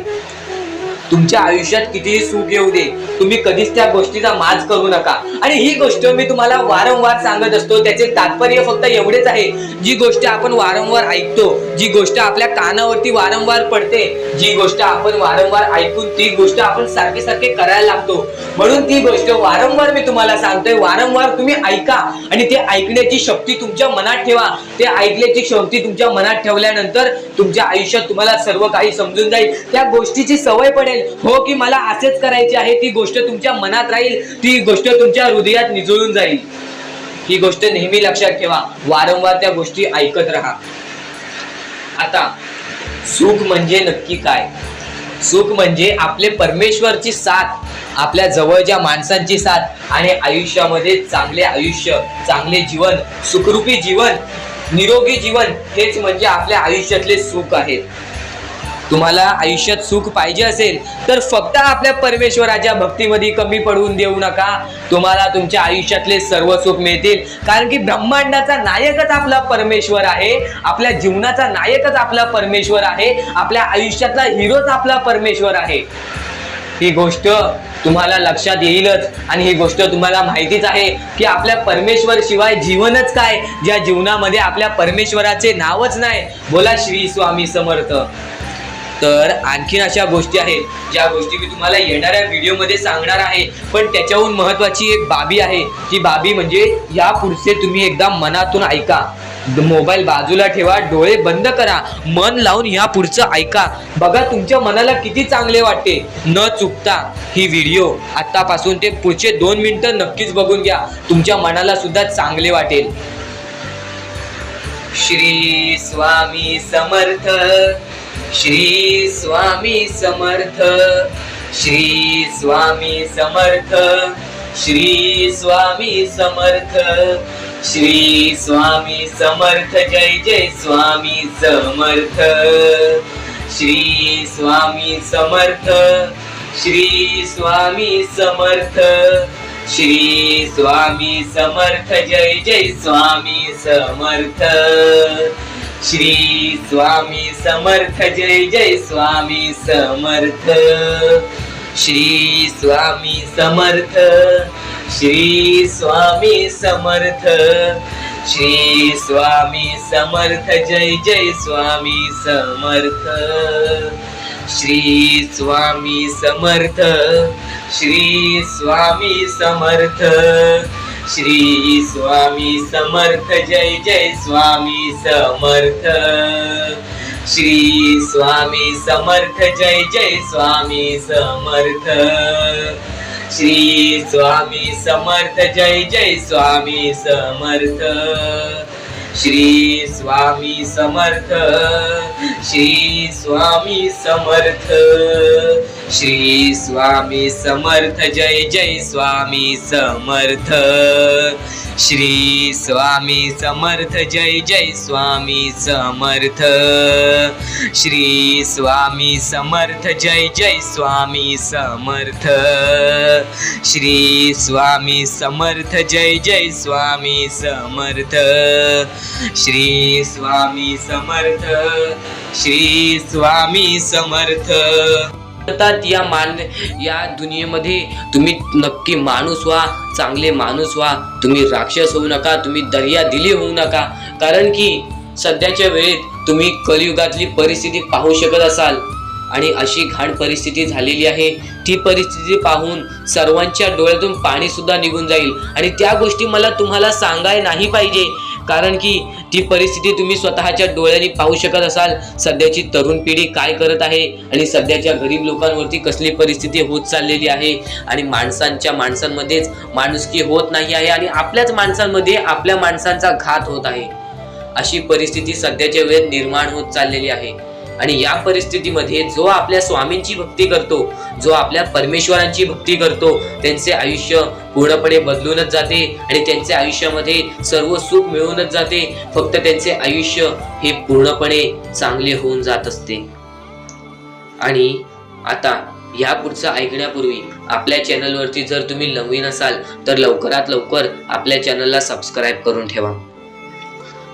तुमच्या आयुष्यात कितीही सुख येऊ दे, तुम्ही कधीच त्या गोष्टीचा माज करू नका. आणि ही गोष्ट मी तुम्हाला वारंवार सांगत असतो. त्याचे तात्पर्य फक्त एवढेच आहे, जी गोष्ट आपण वारंवार ऐकतो, जी गोष्ट आपल्या कानावरती वारंवार पडते, जी गोष्ट आपण वारंवार ऐकून ती गोष्ट आपण सारखे सारखे करायला लागतो, म्हणून ती गोष्ट वारंवार मी तुम्हाला सांगतोय. वारंवार तुम्ही ऐका आणि ते ऐकण्याची शक्ती तुमच्या मनात ठेवा. ते ऐकण्याची शक्ती तुमच्या मनात ठेवल्यानंतर तुमच्या आयुष्यात तुम्हाला सर्व काही समजून जाईल. त्या गोष्टीची सवय पडेल, हो की मला असेच करायचे आहे. ती गोष्ट तुमच्या मनात राहील, ती गोष्ट तुमच्या हृदयात निजळून जाईल. ही गोष्ट नेहमी लक्षात ठेवा. वारंवार त्या गोष्टी ऐकत राहा. आता सुख म्हणजे नक्की काय सुख म्हणजे आपले परमेश्वरची साथ, आपल्या जवळच्या माणसांची साथ आणि आयुष्यामध्ये चांगले आयुष्य, चांगले जीवन, सुखरूपी जीवन, निरोगी जीवन हेच म्हणजे आपल्या आयुष्यातले सुख आहे. तुम्हाला आयुष्यात सुख पाहिजे असेल तर फक्त आपल्या परमेश्वराच्या भक्तीमध्ये कमी पडून देऊ नका. तुम्हाला तुमच्या आयुष्यातले सर्व सुख मिळतील. कारण की ब्रह्मांडाचा नायकच आपला परमेश्वर आहे. आपल्या जीवनाचा नायकच आपला परमेश्वर आहे. आपल्या आयुष्यातला हिरोच आपला परमेश्वर आहे. ही गोष्ट तुम्हाला लक्षात येईलच आणि ही गोष्ट तुम्हाला माहितीच आहे की आपल्या परमेश्वर शिवाय जीवनच काय, ज्या जीवनामध्ये आपल्या परमेश्वराचे नावच नाही. बोला श्री स्वामी समर्थ. तर आणखीन अशा गोष्टी आहेत ज्या गोष्टी मी तुम्हाला येणाऱ्या व्हिडिओमध्ये सांगणार आहे. पण त्याच्याहून महत्वाची एक बाबी आहे. ती बाबी म्हणजे या पुढचे तुम्ही एकदा मनातून ऐका. मोबाईल बाजूला ठेवा, डोळे बंद करा, मन लावून या पुढचं ऐका. बघा तुमच्या मनाला किती चांगले वाटते. न चुकता ही व्हिडिओ आतापासून ते पुढचे 2 मिनिटं नक्कीच बघून घ्या. तुमच्या मनाला सुद्धा चांगले वाटेल. श्री स्वामी समर्थ, श्री स्वामी समर्थ, श्री स्वामी समर्थ, श्री स्वामी समर्थ, श्री स्वामी समर्थ. जय जय स्वामी समर्थ. श्री स्वामी समर्थ, श्री स्वामी समर्थ, श्री स्वामी समर्थ. जय जय स्वामी समर्थ. श्री स्वामी समर्थ. जय जय स्वामी समर्थ. श्री स्वामी समर्थ, श्री स्वामी समर्थ, श्री स्वामी समर्थ. जय जय स्वामी समर्थ. श्री स्वामी समर्थ, श्री स्वामी समर्थ, श्री स्वामी समर्थ. जय जय स्वामी समर्थ. श्री स्वामी समर्थ. जय जय स्वामी समर्थ. श्री स्वामी समर्थ. जय जय स्वामी समर्थ. श्री स्वामी समर्थ. श्री स्वामी समर्थ. श्री स्वामी समर्थ. जय जय स्वामी समर्थ. श्री स्वामी समर्थ. जय जय स्वामी समर्थ. श्री स्वामी समर्थ. जय जय स्वामी समर्थ. श्री स्वामी समर्थ. जय जय स्वामी समर्थ. श्री स्वामी समर्थ. श्री स्वामी समर्थ. या दुनियेमध्ये तुम्ही नक्की माणूस व्हा, चांगले माणूस व्हा. तुम्ही राक्षस होऊ नका, तुम्ही दर्या दिली होऊ नका. कारण की सध्याच्या वेळेत तुम्ही कलियुगातली परिस्थिती पाहू शकत असाल आणि अशी घाण परिस्थिती झालेली आहे. ती परिस्थिती पाहून सर्वांच्या डोळ्यातून पाणी सुद्धा निघून जाईल आणि त्या गोष्टी मला तुम्हाला सांगाय नाही पाहिजे. कारण की ती परिस्थिती तुम्ही स्वतःच्या डोळ्यांनी पाहू शकत असाल. सध्याची तरुण पिढी काय करत आहे आणि सध्याच्या गरीब लोकांवरती कसली परिस्थिती होत चाललेली आहे आणि माणसांमध्येच माणुसकी होत नाही आहे आणि आपल्याच माणसांमध्ये आपल्या माणसांचा घात होत आहे. अशी परिस्थिती सध्याच्या वेळेत निर्माण होत चाललेली आहे. आणि या परिस्थितीमध्ये जो आपल्या स्वामींची भक्ती करतो, जो आपल्या परमेश्वरांची भक्ती करतो, त्यांचे आयुष्य पूर्णपणे बदलूनच जाते आणि त्यांच्या आयुष्यामध्ये सर्व सुख मिळूनच जाते. फक्त त्यांचे आयुष्य हे पूर्णपणे चांगले होऊन जात असते. आणि आता या पुढचं ऐकण्यापूर्वी आपल्या चॅनलवरती जर तुम्ही नवीन असाल तर लवकरात लवकर आपल्या चॅनलला सबस्क्राईब करून ठेवा.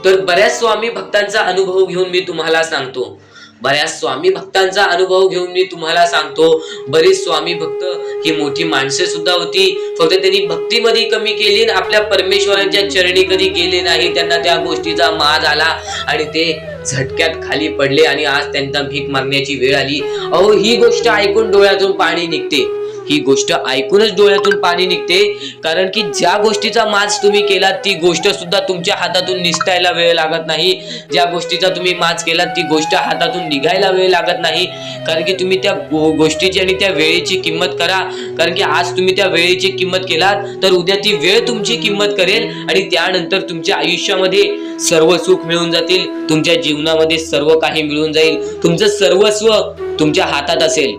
तर बऱ्याच स्वामी भक्तांचा अनुभव घेऊन मी तुम्हाला सांगतो. बऱ्याच स्वामी भक्तांचा अनुभव घेऊन मी तुम्हाला सांगतो. बरीच स्वामी भक्त ही मोठी माणसे सुद्धा होती, फक्त त्यांनी भक्तीमध्ये कमी केली आणि आपल्या परमेश्वरांच्या चरणी कधी गेले नाही. त्यांना त्या गोष्टीचा माज आला आणि ते झटक्यात खाली पडले आणि आज त्यांना भीक मागण्याची वेळ आली. अहो, ही गोष्ट ऐकून डोळ्यातून पाणी निघते. ही गोष्ट ऐकूनच डोळ्यातून पाणी निघते, कारण की ज्या गोष्टीचा माज तुम्ही केला ती गोष्ट सुद्धा तुमच्या हातातून निसटायला वेळ लागत नाही. ज्या गोष्टीचा तुम्ही माज केला ती गोष्ट हातातून निघायला वेळ लागत नाही, कारण की तुम्ही त्या गोष्टीची आणि त्या वेळेची किंमत करा. कारण की आज तुम्ही त्या वेळेची किंमत केलात तर उद्या ती वेळ तुमची किंमत करेल आणि त्यानंतर तुमच्या आयुष्यामध्ये सर्व सुख मिळून जातील, तुमच्या जीवनामध्ये सर्व काही मिळून जाईल, तुमचं सर्वस्व तुमच्या हातात असेल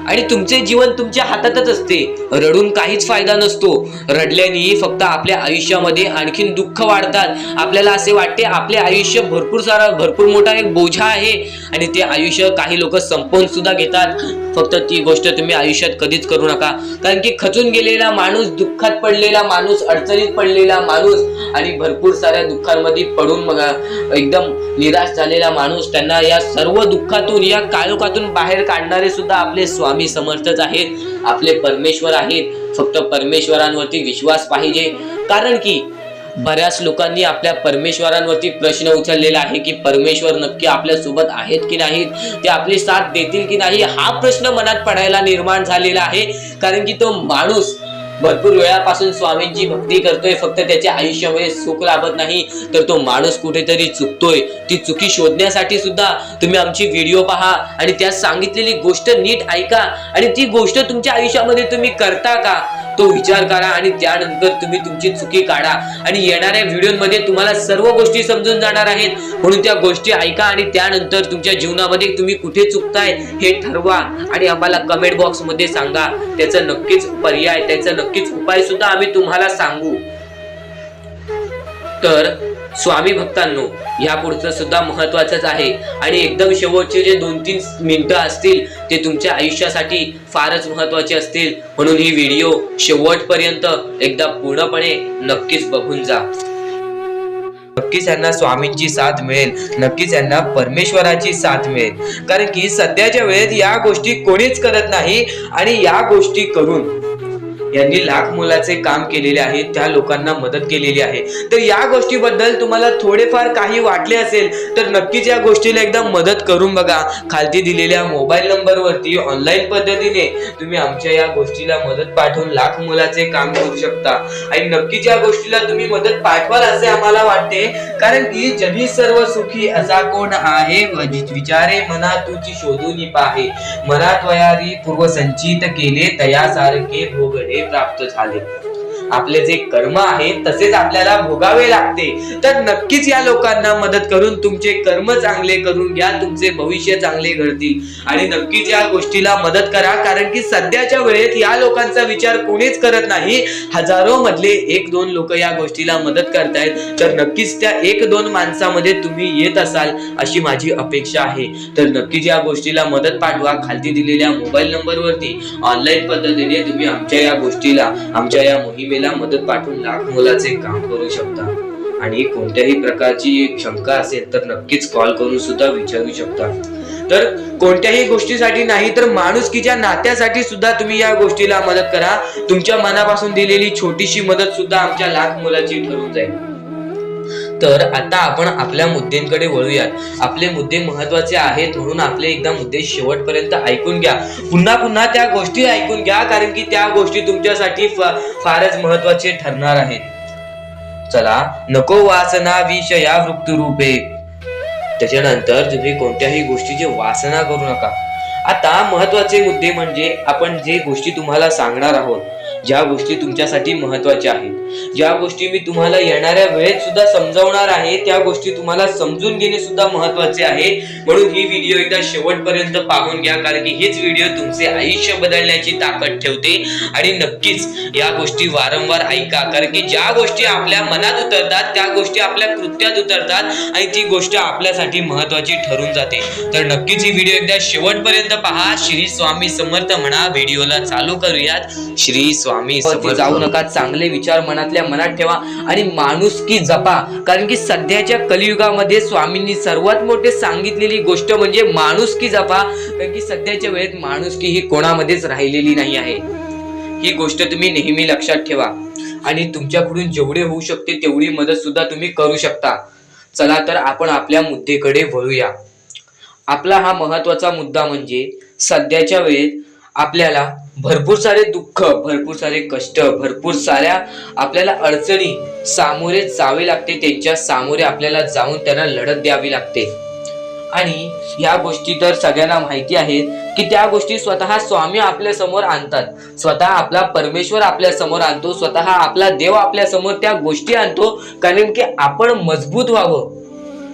आणि तुमचे जीवन तुमच्या हातातच असते. रडून काहीच फायदा नसतो. रडल्याने फक्त आपल्या आयुष्यामध्ये आणखीन दुःख वाढतात. आपल्याला असे वाटते आपले आयुष्य भरपूर मोठा एक बोझा आहे आणि ते आयुष्य काही लोक संपवून सुद्धा घेतात. फक्त ती गोष्ट तुम्ही आयुष्यात कधीच करू नका, कारण की खचून गेलेला माणूस, दुःखात पडलेला माणूस, अडचणीत पडलेला माणूस आणि भरपूर साऱ्या दुःखांमध्ये पडून मग एकदम निराश झालेला माणूस, त्यांना या सर्व दुःखातून, या काळोखातून बाहेर काढणारे सुद्धा आपले स्वामी समर्थच आहेत, आपले परमेश्वर आहेत. फक्त परमेश्वरांवरती विश्वास पाहिजे, कारण की बऱ्याच लोकांनी आपल्या परमेश्वरांवरती प्रश्न उचललेला आहे की परमेश्वर नक्की आपल्या सोबत आहेत की नाहीत, ते आपली साथ देतील की नाही, हा प्रश्न मनात पडायला निर्माण झालेला आहे. कारण की तो माणूस भरपूर वेळापासून स्वामींची भक्ती करतोय, फक्त त्याच्या आयुष्यामध्ये सुख लाभत नाही, तर तो माणूस कुठेतरी चुकतोय. ती चुकी शोधण्यासाठी सुद्धा तुम्ही आमची व्हिडिओ पहा आणि त्यात सांगितलेली गोष्ट नीट ऐका आणि ती गोष्ट तुमच्या आयुष्यामध्ये तुम्ही करता का तो विचार करा आणि त्यानंतर तुम्ही तुमची चुकी काढा. आणि येणाऱ्या व्हिडिओमध्ये तुम्हाला सर्व गोष्टी समजून जाणार आहेत, म्हणून त्या गोष्टी ऐका आणि त्यानंतर तुमच्या जीवनामध्ये तुम्ही कुठे चुकताय हे ठरवा आणि आम्हाला कमेंट बॉक्स मध्ये सांगा. त्याचं नक्कीच पर्याय, त्याचा नक्कीच उपाय सुद्धा आम्ही तुम्हाला सांगू. तर स्वामी भक्तांनो, या पुढचं सुद्धा महत्वाचंच आहे आणि एकदम शेवटचे जे 2-3 मिनिटं असतील ते तुमच्या आयुष्यासाठी फारच महत्वाचे असतील, म्हणून ही व्हिडिओ शेवटपर्यंत एकदा पूर्णपणे नक्कीच बघून जा. नक्कीच यांना स्वामींची साथ मिळेल, नक्कीच यांना परमेश्वराची साथ मिळेल, कारण की सध्याच्या वेळेत या गोष्टी कोणीच करत नाही आणि या गोष्टी करून यांनी लाख मोलाचे काम केलेले आहे, त्या लोकांना मदत केलेली आहे. तर या गोष्टीबद्दल तुम्हाला थोडेफार काही वाटले असेल तर नक्कीच या गोष्टीला एकदा मदत करून बघा. खालती दिलेल्या मोबाईल नंबरवरती ऑनलाईन पद्धतीने तुम्ही आमच्या या गोष्टीला मदत पाठवून लाख मोलाचे काम करू शकता आणि नक्कीच या गोष्टीला तुम्ही मदत पाठवाल असे आम्हाला वाटते, कारण की जगी सर्व सुखी असा कोण आहे, विचारे मना तुझी शोधून पाहे, मनात वयारी पूर्व संचित केले तयासारखे भोगणे प्राप्त झाले. आपले जे कर्म आहे तसेच आपल्याला भोगावे लागते. तर नक्कीच या लोकांना मदत करून तुमचे कर्म चांगले करून घ्या, तुमचे भविष्य चांगले घडतील आणि नक्कीच या गोष्टीला मदत करा, कारण की सध्याच्या वेळेत या लोकांचा विचार कोणीच करत नाही. हजारो मधले 1-2 लोक या गोष्टीला मदत करतायत, तर नक्कीच त्या 1-2 माणसामध्ये तुम्ही येत असाल अशी माझी अपेक्षा आहे. तर नक्कीच या गोष्टीला मदत पाठवा. खालती दिलेल्या मोबाईल नंबरवरती ऑनलाईन पद्धतीने तुम्ही आमच्या या गोष्टीला, आमच्या या मोहिमेला मदत पाठवून लाख मोलाचे काम करू शकता. आणि कोणत्याही प्रकारची शंका असेल तर नक्कीच कॉल करून सुद्धा विचारू शकता. तर कोणत्याही गोष्टीसाठी नाही तर माणुसकीच्या नात्यासाठी सुद्धा तुम्ही या गोष्टीला मदत करा. तुमच्या मनापासून दिलेली छोटीशी मदत सुद्धा आमच्या लाख मोलाची ठरून जाईल. तर आता आपण आपल्या मुद्द्यांकडे वळूयात. आपले मुद्दे महत्वाचे आहेत, म्हणून आपले एकदा मुद्दे शेवटपर्यंत ऐकून घ्या. पुन्हा पुन्हा त्या गोष्टी ऐकून घ्या, कारण की त्या गोष्टी तुमच्यासाठी फारच महत्वाचे ठरणार आहेत. चला, नको वासना विषया वृत्तरूपे. त्याच्यानंतर तुम्ही कोणत्याही गोष्टीची वासना करू नका. आता महत्वाचे मुद्दे म्हणजे आपण जे गोष्टी तुम्हाला सांगणार आहोत, ज्या गोष्टी तुमच्यासाठी महत्वाच्या आहेत, ज्या गोष्टी मी तुम्हाला येणाऱ्या वेळेत सुद्धा समजावणार आहे, त्या गोष्टी तुम्हाला समजून घेणे सुद्धा महत्वाचे आहे. म्हणून ही व्हिडिओ एकदा शेवटपर्यंत पाहून घ्या, कारण की हेच व्हिडिओ तुमचे आयुष्य बदलण्याची ताकद ठेवते. आणि नक्कीच या गोष्टी वारंवार ऐका, कारण की ज्या गोष्टी आपल्या मनात उतरतात त्या गोष्टी आपल्या कृत्यात उतरतात आणि ती गोष्ट आपल्यासाठी महत्वाची ठरून जाते. तर नक्कीच ही व्हिडिओ एकदा शेवटपर्यंत पहा. श्री स्वामी समर्थ म्हणा. व्हिडिओला चालू करूयात. श्री स्वामी समर्थ. जाऊ नका, चांगले विचार मनातल्या मनात ठेवा आणि माणुसकी जपा, कारण की सध्याच्या कलियुगामध्ये स्वामींनी सर्वात मोठे सांगितलेली गोष्ट म्हणजे माणुसकी जपा, कारण की सध्याच्या वेळेत माणुसकी ही कोणामध्येच राहिलेली नाही आहे. ही गोष्ट तुम्ही नेहमी लक्षात ठेवा आणि तुमच्याकडून जेवढे होऊ शकते तेवढी मदत सुद्धा तुम्ही करू शकता. चला तर आपण आपल्या मुद्द्याकडे वळूया. आपला हा महत्वाचा मुद्दा म्हणजे सध्याच्या वेळेत आपल्याला भरपूर सारे दुःख, भरपूर सारे कष्ट, भरपूर साऱ्या आपल्याला अडचणी सामोरे जावे लागते, त्यांच्या सामोरे आपल्याला जाऊन त्यांना लढत द्यावी लागते. आणि ह्या गोष्टी तर सगळ्यांना माहिती आहेत की त्या गोष्टी स्वतः स्वामी आपल्या समोर आणतात, स्वतः आपला परमेश्वर आपल्या समोर आणतो, स्वतः आपला देव आपल्या समोर त्या गोष्टी आणतो, कारण की आपण मजबूत व्हावं.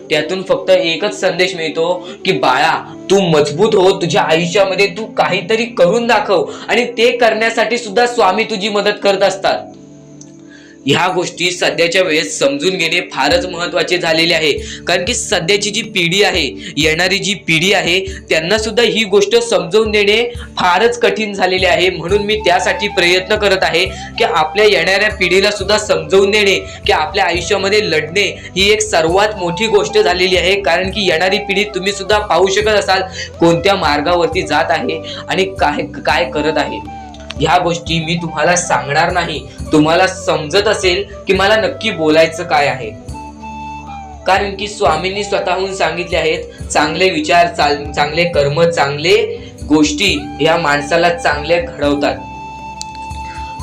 त्यातून फक्त एकच संदेश मिळतो की बाळा, तू मजबूत हो, तुझ्या आयुष्यामध्ये तू काहीतरी करून दाखव. आणि ते करण्यासाठी सुद्धा स्वामी तुझी मदत करत असतात. ह्या गोष्टी सध्याच्या वेळेस समजून घेणे फारच महत्वाचे झालेले आहे, कारण की सध्याची जी पिढी आहे, येणारी जी पिढी आहे, त्यांना सुद्धा ही गोष्ट समजून देणे फारच कठीण झालेले आहे. म्हणून मी त्यासाठी प्रयत्न करत आहे की आपल्या येणाऱ्या पिढीला सुद्धा समजून देणे की आपल्या आयुष्यामध्ये लढणे ही एक सर्वात मोठी गोष्ट झालेली आहे. कारण की येणारी पिढी तुम्ही सुद्धा पाहू शकत असाल कोणत्या मार्गावरती जात आहे आणि काय काय करत आहे. ह्या गोष्टी मी तुम्हाला सांगणार नाही, तुम्हाला समजत असेल की मला नक्की बोलायचं काय आहे. कारण की स्वामींनी स्वतःहून सांगितले आहेत, चांगले विचार, चांगले कर्म, चांगले गोष्टी ह्या माणसाला चांगले घडवतात.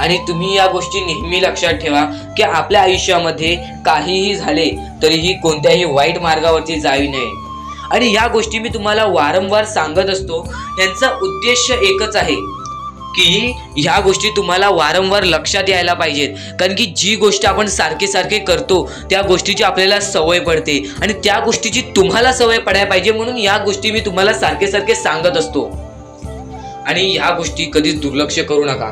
आणि तुम्ही या गोष्टी नेहमी लक्षात ठेवा की आपल्या आयुष्यामध्ये काहीही झाले तरीही कोणत्याही वाईट मार्गावरती जाऊ नये. आणि या गोष्टी मी तुम्हाला वारंवार सांगत असतो, यांचा उद्देश एकच आहे की ह्या गोष्टी तुम्हाला वारंवार लक्षात यायला पाहिजेत. कारण की जी गोष्ट आपण सारखे सारखे करतो त्या गोष्टीची आपल्याला सवय पडते आणि त्या गोष्टीची तुम्हाला सवय पडायला पाहिजे, म्हणून या गोष्टी मी तुम्हाला सारखे सारखे सांगत असतो. आणि ह्या गोष्टी कधीच दुर्लक्ष करू नका.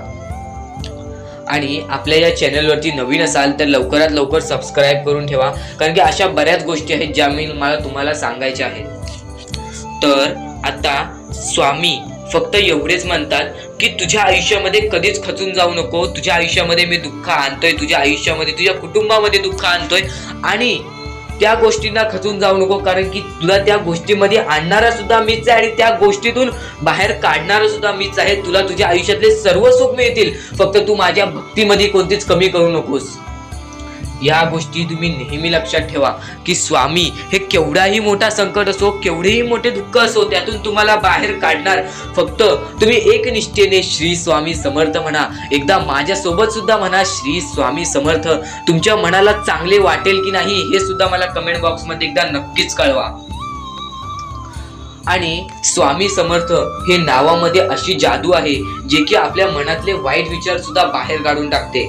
आणि आपल्या या चॅनलवरती नवीन असाल तर लवकरात लवकर सबस्क्राईब करून ठेवा, कारण की अशा बऱ्याच गोष्टी आहेत ज्या मला तुम्हाला सांगायच्या आहेत. तर आता स्वामी फक्त एवढेच म्हणतात की तुझ्या आयुष्यामध्ये कधीच खचून जाऊ नको. तुझ्या आयुष्यामध्ये मी दुःख आणतोय, तुझ्या आयुष्यामध्ये, तुझ्या कुटुंबामध्ये दुःख आणतोय आणि त्या गोष्टींना खचून जाऊ नको, कारण की तुला त्या गोष्टीमध्ये आणणारा सुद्धा मीच आहे आणि त्या गोष्टीतून बाहेर काढणारा सुद्धा मीच आहे. तुला तुझ्या आयुष्यातले सर्व सुख मिळतील, फक्त तू माझ्या भक्तीमध्ये कोणतीच कमी करू नकोस. या गोष्टी तुम्ही नेहमी लक्षात ठेवा की स्वामी हे केवढाही मोठा संकट असो, केवढेही मोठे दुःख असो, त्यातून तुम्हाला बाहेर काढणार. फक्त तुम्ही एक निष्ठेने श्री स्वामी समर्थ म्हणा. एकदा माझ्यासोबत सुद्धा म्हणा श्री स्वामी समर्थ. तुमच्या मनाला चांगले वाटेल की नाही हे सुद्धा मला कमेंट बॉक्स मध्ये एकदा नक्कीच कळवा. आणि स्वामी समर्थ हे नावामध्ये अशी जादू आहे जे की आपल्या मनातले वाईट विचार सुद्धा बाहेर काढून टाकते.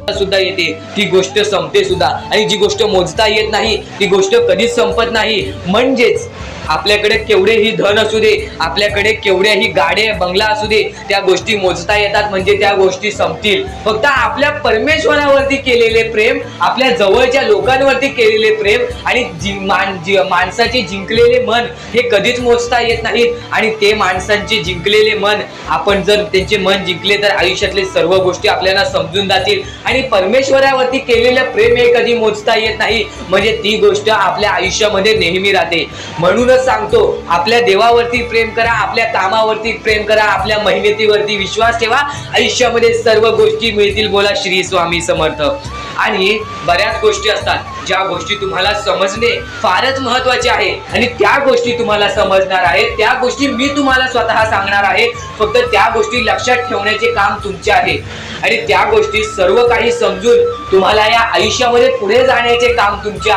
सुद्धा येते, ती गोष्ट संपते सुद्धा. आणि जी गोष्ट मोजता येत नाही ती गोष्ट कधीच संपत नाही. म्हणजेच आपल्याकडे केवढेही धन असू दे, आपल्याकडे केवढ्याही गाड्या बंगला असू दे, त्या गोष्टी मोजता येतात, म्हणजे त्या गोष्टी संपतील. फक्त आपल्या परमेश्वरावरती केलेले प्रेम, आपल्या जवळच्या लोकांवरती केलेले प्रेम आणि माणसाचे जिंकलेले मन हे कधीच मोजता येत नाहीत. आणि ते माणसांचे जिंकलेले मन, आपण जर त्यांचे मन जिंकले तर आयुष्यातले सर्व गोष्टी आपल्याला समजून जातील. आणि परमेश्वरावरती केलेलं प्रेम हे कधी मोजता येत नाही, म्हणजे ती गोष्ट आपल्या आयुष्यामध्ये नेहमी राहते. म्हणूनच सांगतो, आपल्या देवावरती प्रेम करा, आपल्या कामावरती प्रेम करा, आपल्या मेहनतीवरती विश्वास ठेवा, आयुष्यामध्ये सर्व गोष्टी मिळतील. बोला श्री स्वामी समर्थ. आणि बऱ्याच गोष्टी असतात ज्या गोष्टी तुम्हाला समजणे फारच महत्वाचे आहे आणि त्या गोष्टी तुम्हाला समजणार आहेत, त्या गोष्टी मी तुम्हाला स्वतः सांगणार आहे. फक्त त्या गोष्टी लक्षात ठेवण्याचे काम तुमचे आहे आणि त्या गोष्टी सर्व काही समजून तुम्हाला या आयुष्यामध्ये पुढे जाण्याचे काम तुमचे आहे.